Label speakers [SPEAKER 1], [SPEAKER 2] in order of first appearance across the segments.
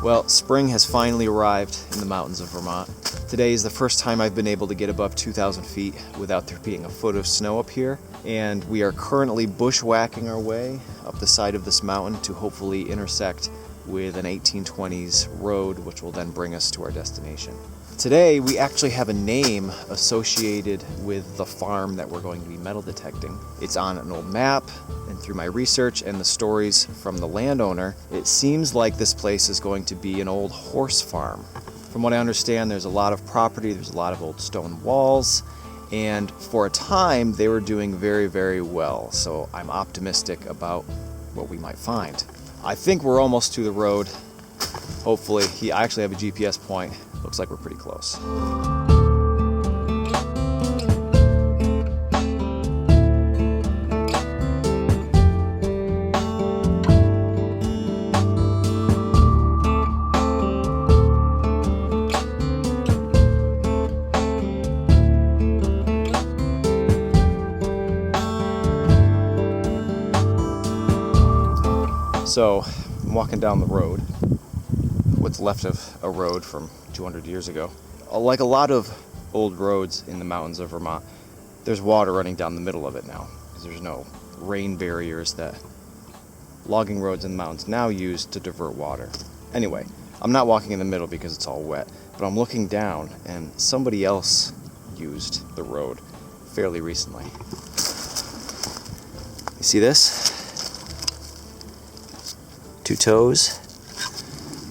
[SPEAKER 1] Well, spring has finally arrived in the mountains of Vermont. Today is the first time I've been able to get above 2,000 feet without there being a foot of snow up here, and we are currently bushwhacking our way up the side of this mountain to hopefully intersect with an 1820s road, which will then bring us to our destination. Today, we actually have a name associated with the farm that we're going to be metal detecting. It's on an old map, and through my research and the stories from the landowner, it seems like this place is going to be an old horse farm. From what I understand, there's a lot of property, there's a lot of old stone walls, and for a time, they were doing very, very well. So I'm optimistic about what we might find. I think we're almost to the road. Hopefully, I actually have a GPS point. Looks like we're pretty close. So, I'm walking down the road, what's left of a road from 200 years ago. Like a lot of old roads in the mountains of Vermont, there's water running down the middle of it now, because there's no rain barriers that logging roads in the mountains now use to divert water. Anyway, I'm not walking in the middle because it's all wet, but I'm looking down, and somebody else used the road fairly recently. You see this? 2 toes.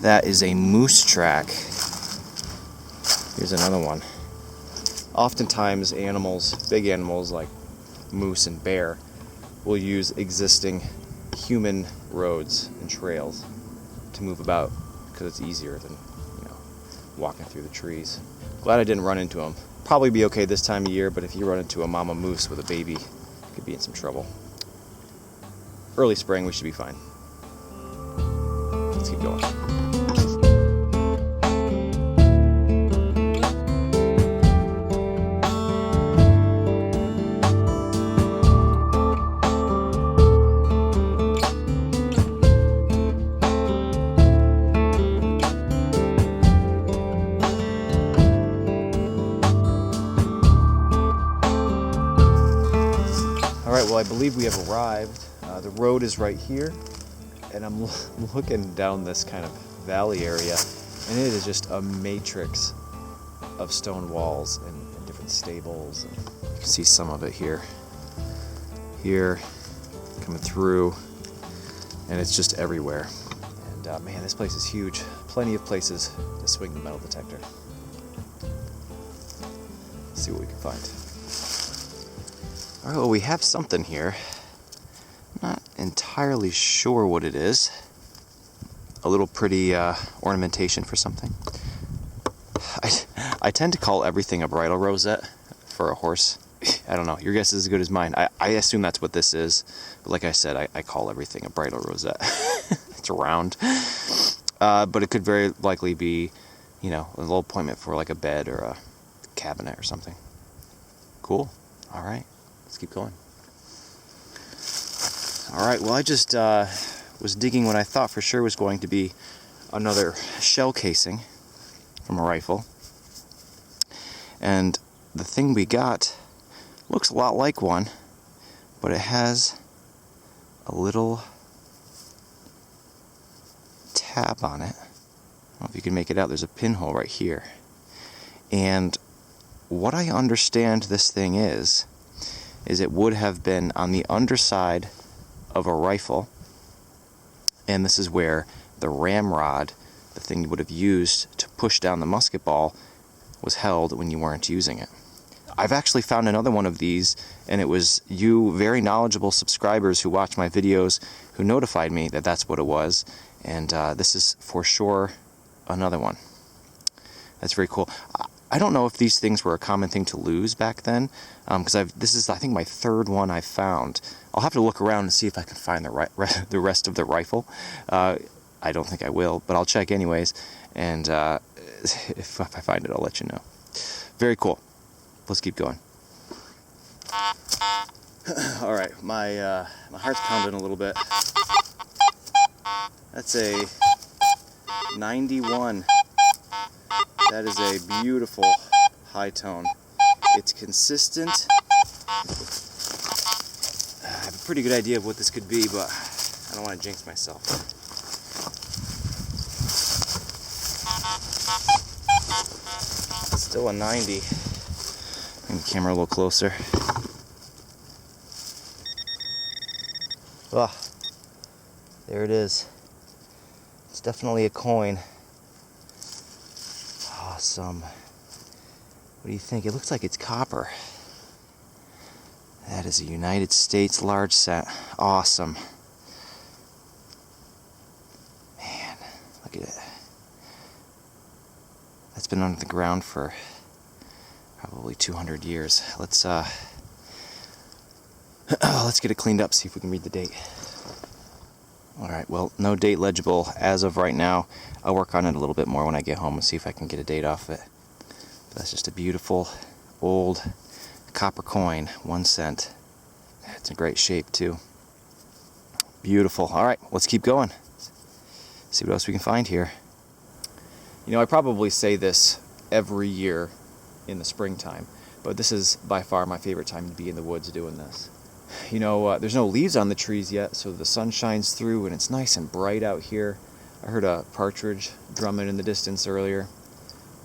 [SPEAKER 1] That is a moose track. Here's another one. Oftentimes animals, big animals like moose and bear, will use existing human roads and trails to move about because it's easier than, walking through the trees. Glad I didn't run into them. Probably be okay this time of year, but if you run into a mama moose with a baby, you could be in some trouble. Early spring, we should be fine. Let's keep going. Alright, well I believe we have arrived. The road is right here, and I'm looking down this kind of valley area, and it is just a matrix of stone walls and different stables. And you can see some of it here, coming through, and it's just everywhere. And man, this place is huge. Plenty of places to swing the metal detector. Let's see what we can find. All right, well, we have something here. Not entirely sure what it is. A little pretty ornamentation for something. I tend to call everything a bridle rosette for a horse. I don't know. Your guess is as good as mine. I assume that's what this is. But like I said, I call everything a bridle rosette. It's round. But it could very likely be, a little appointment for like a bed or a cabinet or something. Cool. All right. Let's keep going. All right, well, I just was digging what I thought for sure was going to be another shell casing from a rifle. And the thing we got looks a lot like one, but it has a little tab on it. I don't know if you can make it out. There's a pinhole right here. And what I understand this thing is it would have been on the underside of a rifle, and this is where the ramrod, the thing you would have used to push down the musket ball, was held when you weren't using it. I've actually found another one of these, and it was you very knowledgeable subscribers who watch my videos who notified me that that's what it was, and this is for sure another one. That's very cool. I don't know if these things were a common thing to lose back then, because this is, I think, my third one I've found. I'll have to look around and see if I can find the rest of the rifle. I don't think I will, but I'll check anyways, and if I find it, I'll let you know. Very cool. Let's keep going. All right, my heart's pounding a little bit. That's a 91. That is a beautiful high tone. It's consistent. I have a pretty good idea of what this could be, but I don't want to jinx myself. Still a 90. Bring the camera a little closer. Ah, there it is. It's definitely a coin. Awesome. What do you think? It looks like it's copper. That is a United States large set. Awesome. Man, look at it. That's been under the ground for probably 200 years. Let's get it cleaned up, see if we can read the date. Alright, well, no date legible as of right now. I'll work on it a little bit more when I get home and see if I can get a date off it. But that's just a beautiful, old copper coin, 1 cent. It's in great shape, too. Beautiful. Alright, let's keep going. See what else we can find here. You know, I probably say this every year in the springtime, but this is by far my favorite time to be in the woods doing this. You know, there's no leaves on the trees yet, so the sun shines through and it's nice and bright out here. I heard a partridge drumming in the distance earlier.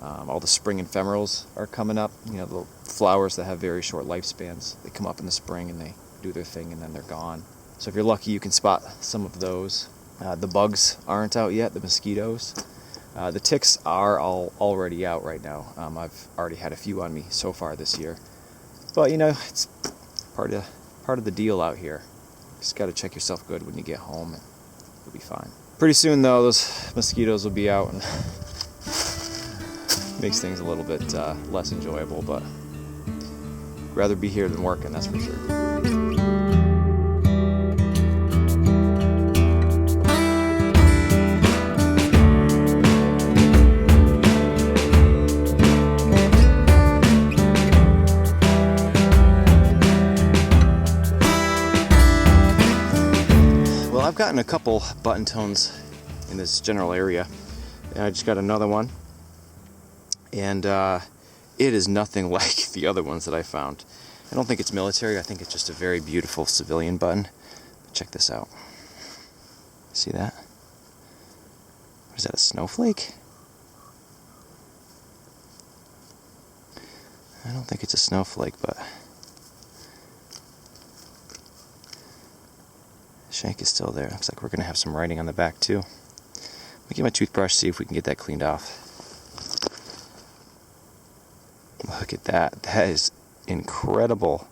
[SPEAKER 1] All the spring ephemerals are coming up. You know, the flowers that have very short lifespans. They come up in the spring and they do their thing and then they're gone. So if you're lucky, you can spot some of those. The bugs aren't out yet, the mosquitoes. The ticks are already out right now. I've already had a few on me so far this year. But, you know, it's part of the deal out here. Just got to check yourself good when you get home and you'll be fine. Pretty soon though, those mosquitoes will be out and makes things a little bit less enjoyable, but rather be here than working, that's for sure. I've gotten a couple button tones in this general area, and I just got another one, and it is nothing like the other ones that I found. I don't think it's military. I think it's just a very beautiful civilian button. Check this out. See that? What is that, a snowflake? I don't think it's a snowflake, but shank is still there. Looks like we're going to have some writing on the back too. Let me get my toothbrush, see if we can get that cleaned off. Look at that. That is incredible.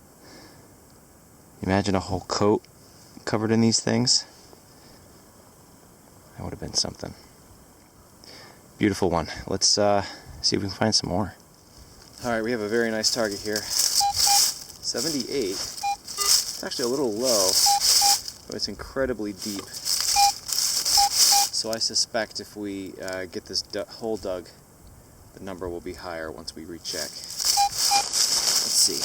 [SPEAKER 1] Imagine a whole coat covered in these things. That would have been something. Beautiful one. Let's see if we can find some more. Alright, we have a very nice target here. 78. It's actually a little low, but it's incredibly deep. So I suspect if we get this hole dug, the number will be higher once we recheck. Let's see.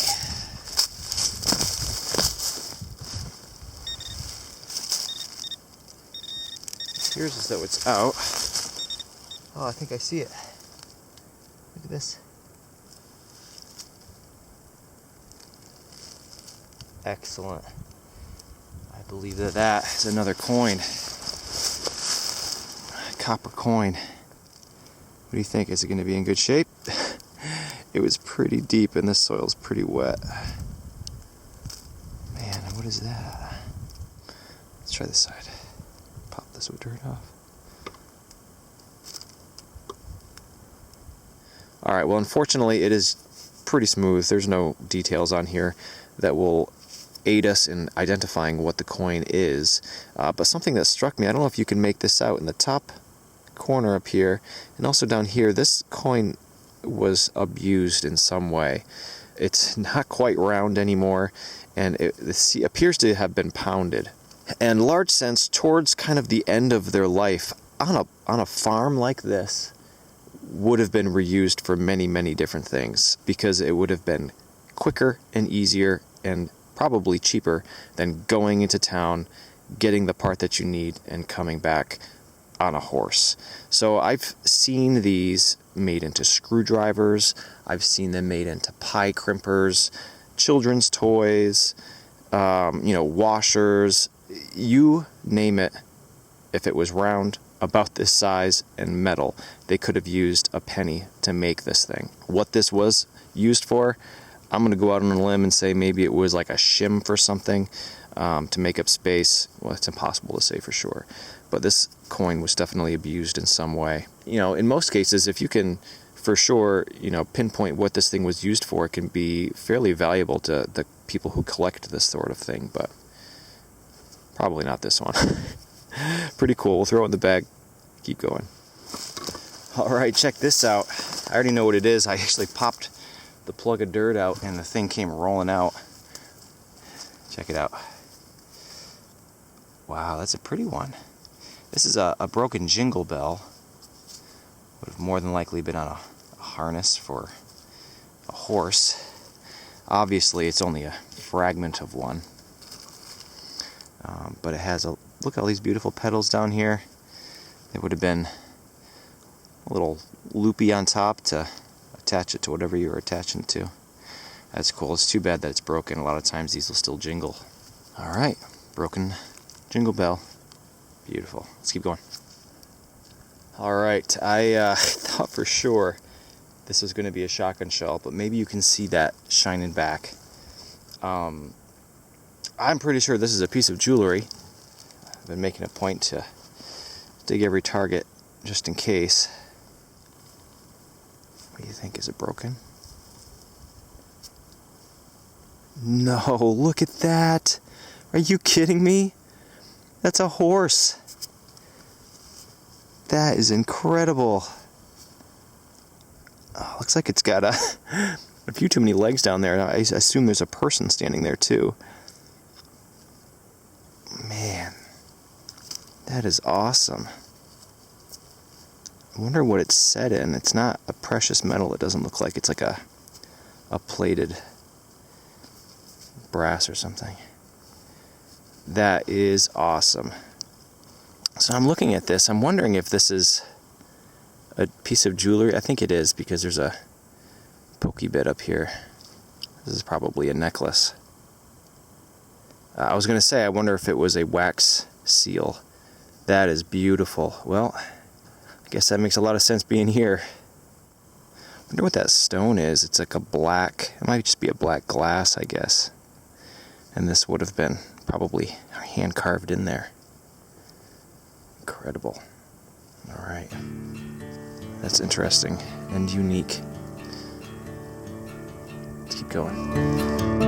[SPEAKER 1] It appears as though it's out. Oh, I think I see it. Look at this. Excellent. I believe that is another coin. A copper coin. What do you think? Is it going to be in good shape? It was pretty deep and this soil's pretty wet. Man, what is that? Let's try this side. Pop this with dirt off. Alright, well unfortunately it is pretty smooth. There's no details on here that will aid us in identifying what the coin is. But something that struck me, I don't know if you can make this out, in the top corner up here and also down here, this coin was abused in some way. It's not quite round anymore and it appears to have been pounded. And large cents towards kind of the end of their life on a farm like this would have been reused for many, many different things because it would have been quicker and easier and probably cheaper than going into town, getting the part that you need, and coming back on a horse. So I've seen these made into screwdrivers, I've seen them made into pie crimpers, children's toys, washers, you name it. If it was round, about this size, and metal, they could have used a penny to make this thing. What this was used for, I'm going to go out on a limb and say maybe it was like a shim for something, to make up space. Well, it's impossible to say for sure. But this coin was definitely abused in some way. In most cases, if you can for sure, pinpoint what this thing was used for, it can be fairly valuable to the people who collect this sort of thing, but probably not this one. Pretty cool. We'll throw it in the bag. Keep going. All right, check this out. I already know what it is. I actually popped the plug of dirt out and the thing came rolling out. Check it out. Wow, that's a pretty one. This is a broken jingle bell. Would have more than likely been on a harness for a horse. Obviously, it's only a fragment of one. But it has look at all these beautiful petals down here. It would have been a little loopy on top to attach it to whatever you were attaching it to. That's cool. It's too bad that it's broken. A lot of times these will still jingle. All right, broken jingle bell. Beautiful. Let's keep going. All right, I thought for sure this was going to be a shotgun shell, but maybe you can see that shining back. I'm pretty sure this is a piece of jewelry. I've been making a point to dig every target just in case. What do you think? Is it broken? No, look at that. Are you kidding me? That's a horse. That is incredible. Oh, looks like it's got a few too many legs down there. I assume there's a person standing there too. Man, that is awesome. I wonder what it's set in. It's not a precious metal. It doesn't look like. It's like a plated brass or something. That is awesome. So I'm looking at this. I'm wondering if this is a piece of jewelry. I think it is because there's a pokey bit up here. This is probably a necklace. I was going to say, I wonder if it was a wax seal. That is beautiful. Well, I guess that makes a lot of sense being here. I wonder what that stone is. It's like a black, it might just be a black glass, I guess. And this would have been probably hand carved in there. Incredible. All right. That's interesting and unique. Let's keep going.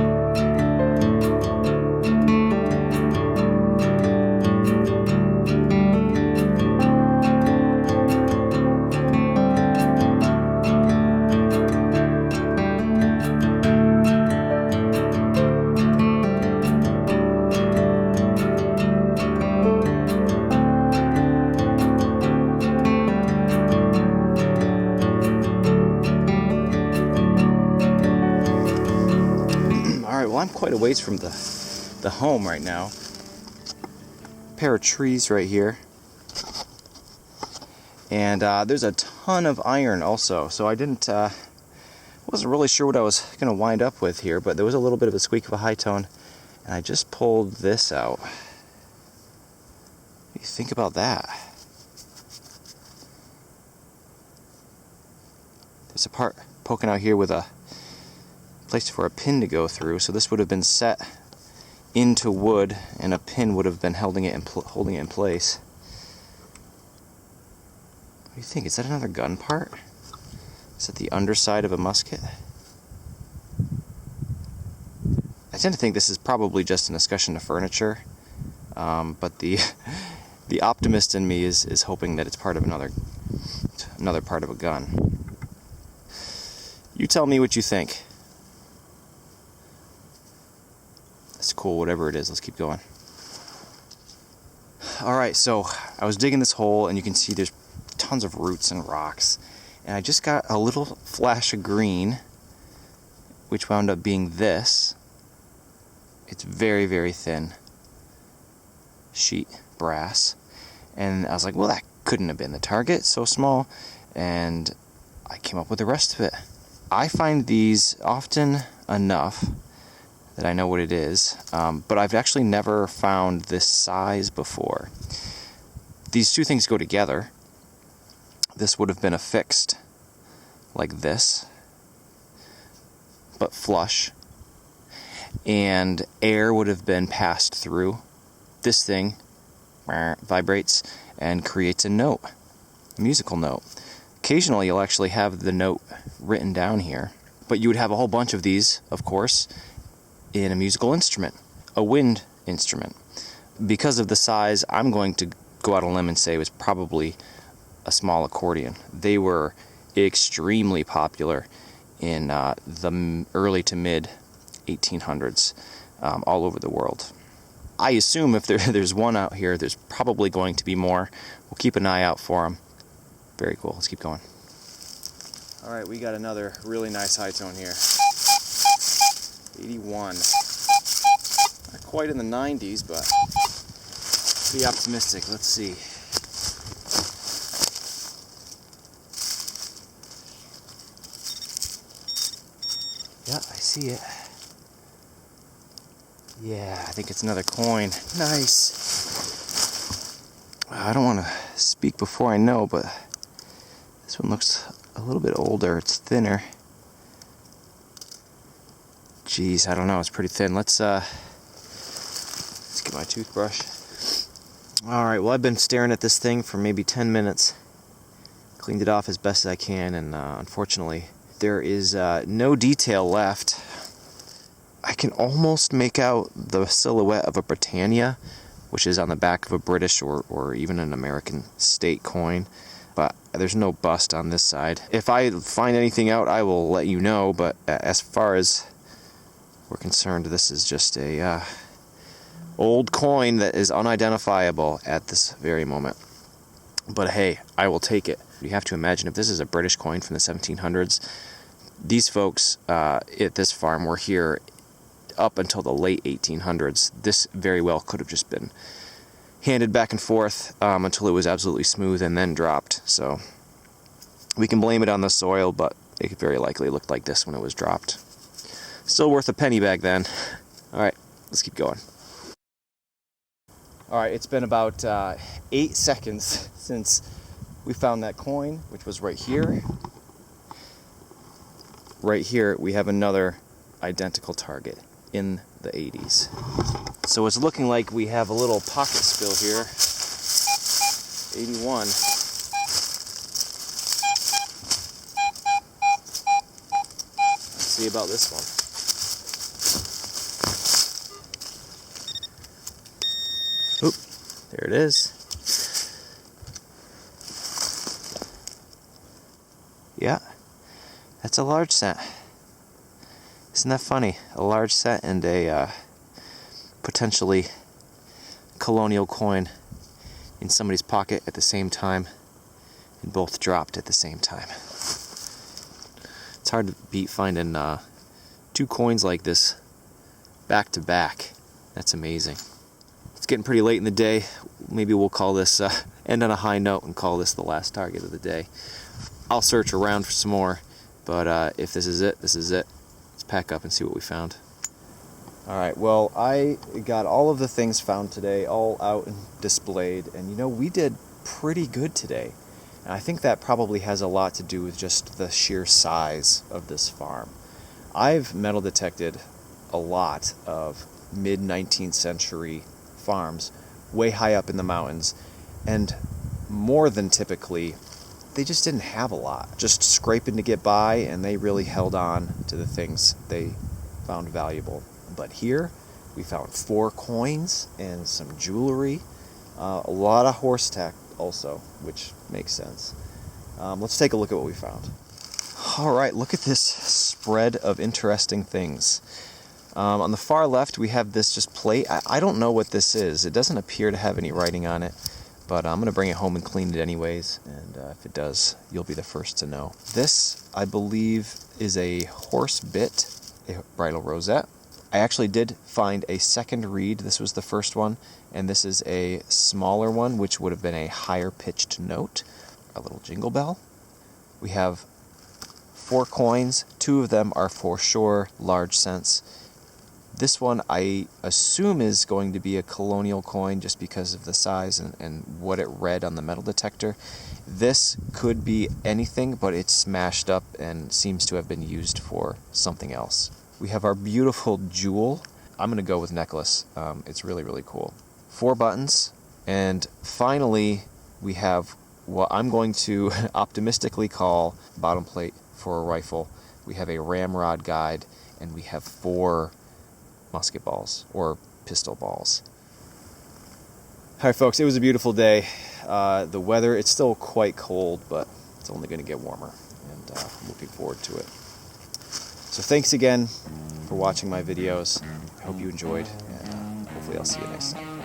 [SPEAKER 1] I'm quite a ways from the home right now. Pair of trees right here, and there's a ton of iron also. So I wasn't really sure what I was gonna wind up with here, but there was a little bit of a squeak of a high tone, and I just pulled this out. What do you think about that? There's a part poking out here with a place for a pin to go through, so this would have been set into wood and a pin would have been holding it in place. What do you think? Is that another gun part? Is that the underside of a musket? I tend to think this is probably just an escutcheon of furniture, but the optimist in me is hoping that it's part of another part of a gun. You tell me what you think. That's cool, whatever it is. Let's keep going. Alright, so I was digging this hole, and you can see there's tons of roots and rocks. And I just got a little flash of green, which wound up being this. It's very, very thin sheet brass. And I was like, well, that couldn't have been the target, so small, and I came up with the rest of it. I find these often enough that I know what it is, but I've actually never found this size before. These two things go together. This would have been affixed like this, but flush, and air would have been passed through. This thing vibrates and creates a note, a musical note. Occasionally you'll actually have the note written down here, but you would have a whole bunch of these, of course, in a musical instrument, a wind instrument. Because of the size, I'm going to go out on a limb and say it was probably a small accordion. They were extremely popular in the early to mid 1800s all over the world. I assume if there's one out here, there's probably going to be more. We'll keep an eye out for them. Very cool. Let's keep going. All right, we got another really nice high tone here. 81. Not quite in the 90s, but pretty optimistic. Let's see. Yeah, I see it. Yeah, I think it's another coin. Nice. I don't want to speak before I know, but this one looks a little bit older. It's thinner. Geez, I don't know. It's pretty thin. Let's get my toothbrush. All right. Well, I've been staring at this thing for maybe 10 minutes. Cleaned it off as best as I can, and unfortunately, there is no detail left. I can almost make out the silhouette of a Britannia, which is on the back of a British or even an American state coin, but there's no bust on this side. If I find anything out, I will let you know, but as far as we're concerned, this is just a old coin that is unidentifiable at this very moment. But hey, I will take it. You have to imagine, if this is a British coin from the 1700s, these folks at this farm were here up until the late 1800s. This very well could have just been handed back and forth until it was absolutely smooth and then dropped. So we can blame it on the soil, but it very likely looked like this when it was dropped. Still worth a penny back then. All right, let's keep going. All right, it's been about 8 seconds since we found that coin, which was right here. Right here, we have another identical target in the 80s. So it's looking like we have a little pocket spill here. 81. Let's see about this one. Oop, there it is. Yeah, that's a large cent. Isn't that funny? A large cent and a potentially colonial coin in somebody's pocket at the same time, and both dropped at the same time. It's hard to beat finding two coins like this back to back. That's amazing. It's getting pretty late in the day. Maybe we'll call this, end on a high note and call this the last target of the day. I'll search around for some more, but if this is it, this is it. Let's pack up and see what we found. Alright, well, I got all of the things found today all out and displayed, and you know, we did pretty good today. And I think that probably has a lot to do with just the sheer size of this farm. I've metal detected a lot of mid-19th century farms way high up in the mountains, and more than typically, they just didn't have a lot. Just scraping to get by, and they really held on to the things they found valuable. But here, we found 4 coins and some jewelry, a lot of horse tack also, which makes sense. Let's take a look at what we found. All right, look at this spread of interesting things. On the far left, we have this just plate. I don't know what this is. It doesn't appear to have any writing on it, but I'm going to bring it home and clean it anyways, and if it does, you'll be the first to know. This, I believe, is a horse bit, a bridle rosette. I actually did find a second reed. This was the first one, and this is a smaller one, which would have been a higher pitched note. A little jingle bell. We have 4 coins. 2 of them are for sure large cents. This one I assume is going to be a colonial coin just because of the size and what it read on the metal detector. This could be anything, but it's smashed up and seems to have been used for something else. We have our beautiful jewel. I'm going to go with necklace. It's really, really cool. 4 buttons. And finally, we have what I'm going to optimistically call bottom plate for a rifle. We have a ramrod guide, and we have 4 musket balls, or pistol balls. All right, folks, it was a beautiful day. The weather, it's still quite cold, but it's only going to get warmer, and I'm looking forward to it. So thanks again for watching my videos. I hope you enjoyed, and hopefully I'll see you next time.